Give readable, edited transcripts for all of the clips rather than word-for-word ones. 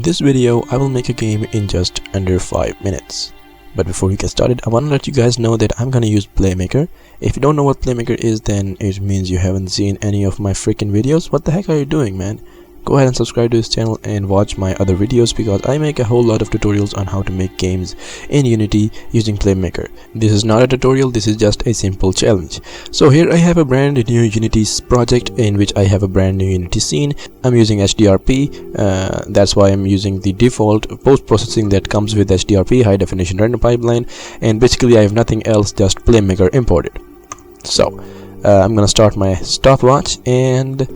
this video, I will make a game in just under 5 minutes. But before we get started, I want to let you guys know that I'm gonna use Playmaker. If you don't know what Playmaker is, then it means you haven't seen any of my freaking videos. What the heck are you doing, man? Go ahead and subscribe to this channel and watch my other videos, because I make a whole lot of tutorials on how to make games in Unity using Playmaker. This is not a tutorial, this is just a simple challenge. So here I have a brand new Unity project in which I have a brand new Unity scene. I'm using HDRP, that's why I'm using the default post-processing that comes with HDRP, high definition render pipeline, and basically I have nothing else, just Playmaker imported. So I'm gonna start my stopwatch and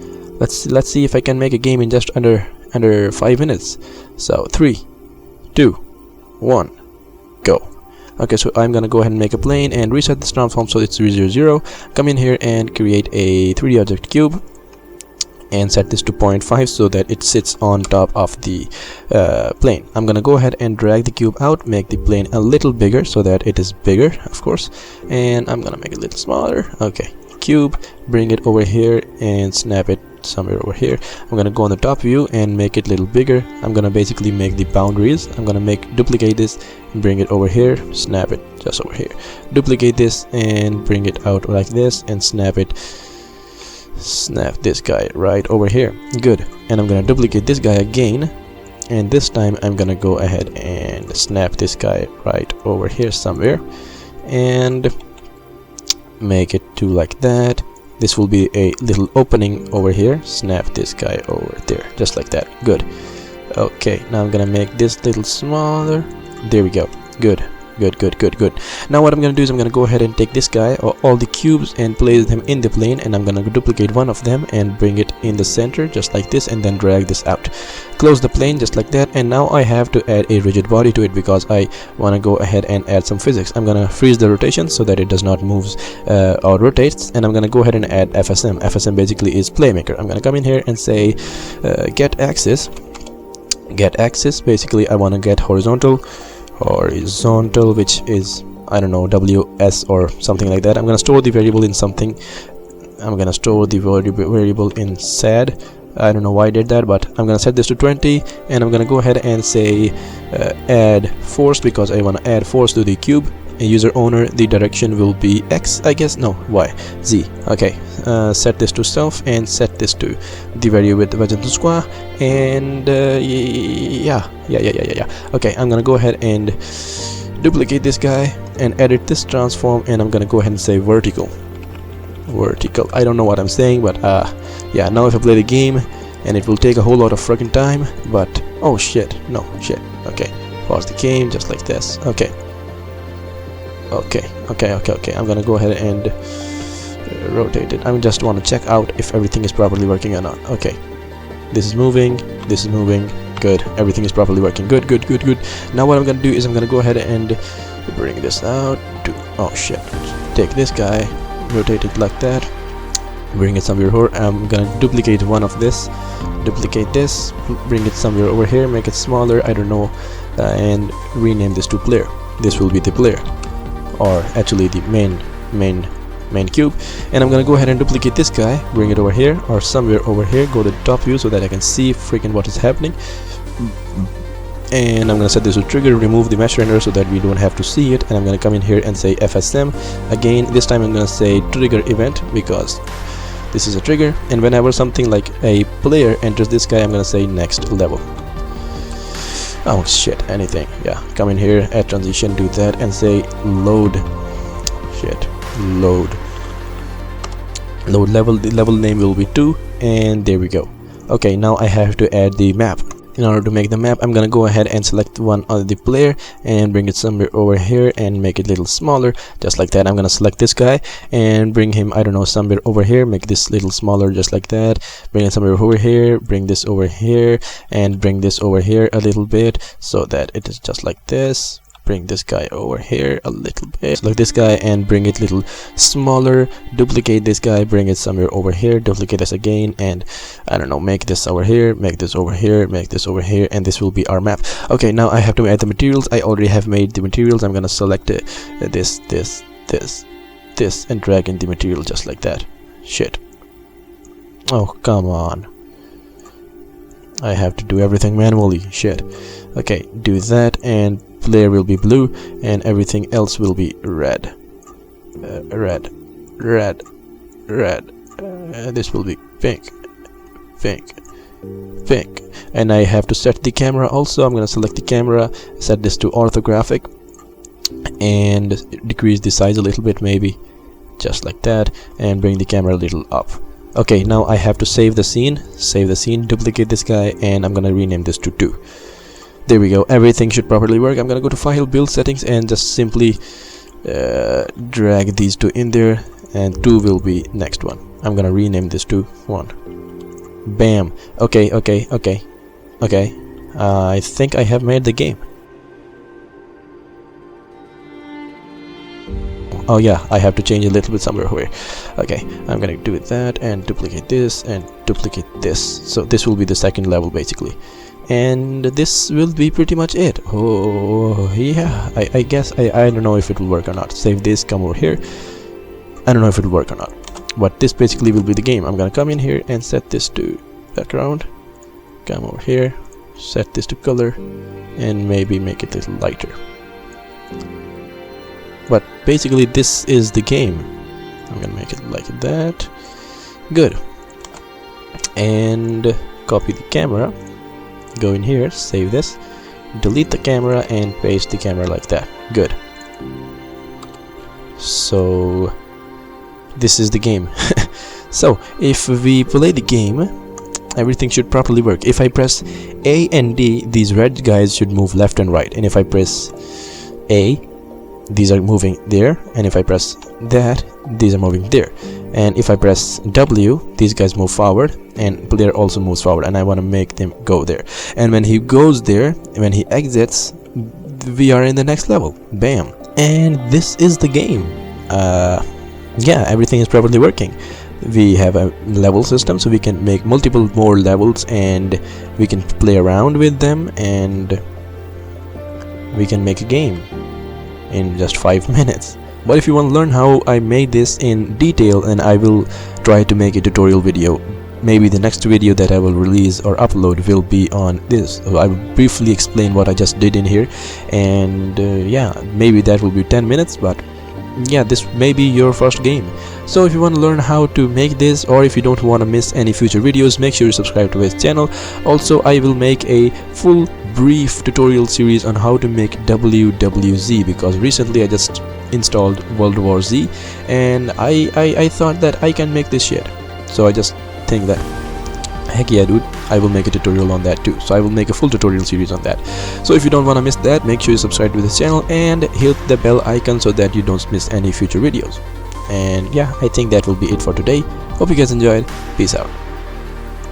let's see if I can make a game in just under 5 minutes. So 3, 2, 1, go. Okay, so I'm gonna go ahead and make a plane and reset this transform so it's 0, 0, 0. Come in here and create a 3D object cube and set this to 0.5 so that it sits on top of the plane. I'm gonna go ahead and drag the cube out, make the plane a little bigger so that it is bigger, of course, and I'm gonna make it a little smaller. Okay, cube, bring it over here and snap it somewhere over here. I'm gonna go on the top view and make it a little bigger. I'm gonna basically make the boundaries. I'm gonna duplicate this and bring it over here, snap it just over here, duplicate this and bring it out like this and snap this guy right over here. Good. And I'm gonna duplicate this guy again, and this time I'm gonna go ahead and snap this guy right over here somewhere and make it to like that. This will be a little opening over here. Snap this guy over there, just like that. Good. Okay, now I'm gonna make this little smaller. There we go. Good. Good. Now what I'm gonna do is I'm gonna go ahead and take this guy or all the cubes and place them in the plane, and I'm gonna duplicate one of them and bring it in the center just like this, and then drag this out. Close the plane just like that, and now I have to add a rigid body to it because I want to go ahead and add some physics. I'm gonna freeze the rotation so that it does not move or rotates, and I'm gonna go ahead and add FSM. FSM basically is Playmaker. I'm gonna come in here and say get axis. Basically I want to get horizontal, which is, I don't know, WS or something like that. I'm gonna store the variable in something. I'm gonna store the variable in SAD. I don't know why I did that, but I'm gonna set this to 20, and I'm gonna go ahead and say add force, because I want to add force to the cube. A user owner, the direction will be X, I guess. No, Y, Z. Okay, set this to self and set this to the value with horizontal square, and yeah. Okay, I'm gonna go ahead and duplicate this guy and edit this transform, and I'm gonna go ahead and say vertical. I don't know what I'm saying, but yeah, now if I play the game, and it will take a whole lot of freaking time, but oh shit, no shit. Okay, pause the game just like this. Okay, I'm gonna go ahead and rotate it. I just want to check out if everything is properly working or not. Okay, this is moving, good, everything is properly working. Good. Now what I'm gonna do is I'm gonna go ahead and bring this out to, oh shit, take this guy, rotate it like that, bring it somewhere here. I'm gonna duplicate one of this, duplicate this, bring it somewhere over here, make it smaller, I don't know, and rename this to player. This will be the player, or actually the main cube. And I'm gonna go ahead and duplicate this guy, bring it over here or somewhere over here, go to the top view so that I can see freaking what is happening, and I'm gonna set this to trigger, remove the mesh render so that we don't have to see it, and I'm gonna come in here and say FSM again. This time I'm gonna say trigger event, because this is a trigger, and whenever something like a player enters this guy, I'm gonna say next level. Oh shit, anything. Yeah, come in here, add transition, do that, and say load. Shit, load level. The level name will be 2, and there we go. Okay, now I have to add the map. In order to make the map, I'm gonna go ahead and select one of the player and bring it somewhere over here and make it a little smaller, just like that. I'm gonna select this guy and bring him, I don't know, somewhere over here, make this little smaller, just like that. Bring it somewhere over here, bring this over here, and bring this over here a little bit so that it is just like this. Bring this guy over here a little bit, select this guy and bring it a little smaller, duplicate this guy, bring it somewhere over here, duplicate this again, and I don't know, make this over here, make this over here, make this over here, and this will be our map. Okay, now I have to add the materials. I already have made the materials. I'm gonna select this, and drag in the material just like that. Shit. Oh, come on. I have to do everything manually. Shit. Okay, do that, and player will be blue, and everything else will be red. Red. This will be pink. And I have to set the camera also. I'm gonna select the camera, set this to orthographic, and decrease the size a little bit, maybe just like that, and bring the camera a little up. Okay, now I have to save the scene, duplicate this guy, and I'm gonna rename this to 2. There we go. Everything should properly work. I'm gonna go to File, Build Settings, and just simply drag these 2 in there, and 2 will be next one. I'm gonna rename this to 1. Bam. Okay. I think I have made the game. Oh yeah, I have to change a little bit somewhere here. Okay, I'm gonna do that and duplicate this and duplicate this. So this will be the second level basically, and this will be pretty much it. Oh yeah, I guess I don't know if it will work or not. Save this, come over here. I don't know if it will work or not, but this basically will be the game. I'm gonna come in here and set this to background, come over here, set this to color, and maybe make it a little lighter. But basically this is the game. I'm gonna make it like that. Good. And copy the camera, go in here, save this, delete the camera, and paste the camera like that. Good. So this is the game. So if we play the game, everything should properly work. If I press A and D, these red guys should move left and right, and if I press A, these are moving there, and if I press that, these are moving there, and if I press W, these guys move forward, and player also moves forward, and I want to make them go there. And when he goes there, when he exits, we are in the next level. Bam. And this is the game. Yeah, everything is properly working. We have a level system, so we can make multiple more levels, and we can play around with them, and we can make a game in just 5 minutes. But if you want to learn how I made this in detail, then I will try to make a tutorial video. Maybe the next video that I will release or upload will be on this. So I will briefly explain what I just did in here, and yeah, maybe that will be 10 minutes, but yeah, this may be your first game. So if you want to learn how to make this, or if you don't want to miss any future videos, make sure you subscribe to his channel. Also, I will make a full brief tutorial series on how to make WWZ, because recently I just installed World War Z, and I thought that I can make this shit. So I just think that, heck yeah dude, I will make a tutorial on that too. So I will make a full tutorial series on that. So if you don't want to miss that, make sure you subscribe to this channel and hit the bell icon so that you don't miss any future videos. And yeah, I think that will be it for today. Hope you guys enjoyed. Peace out.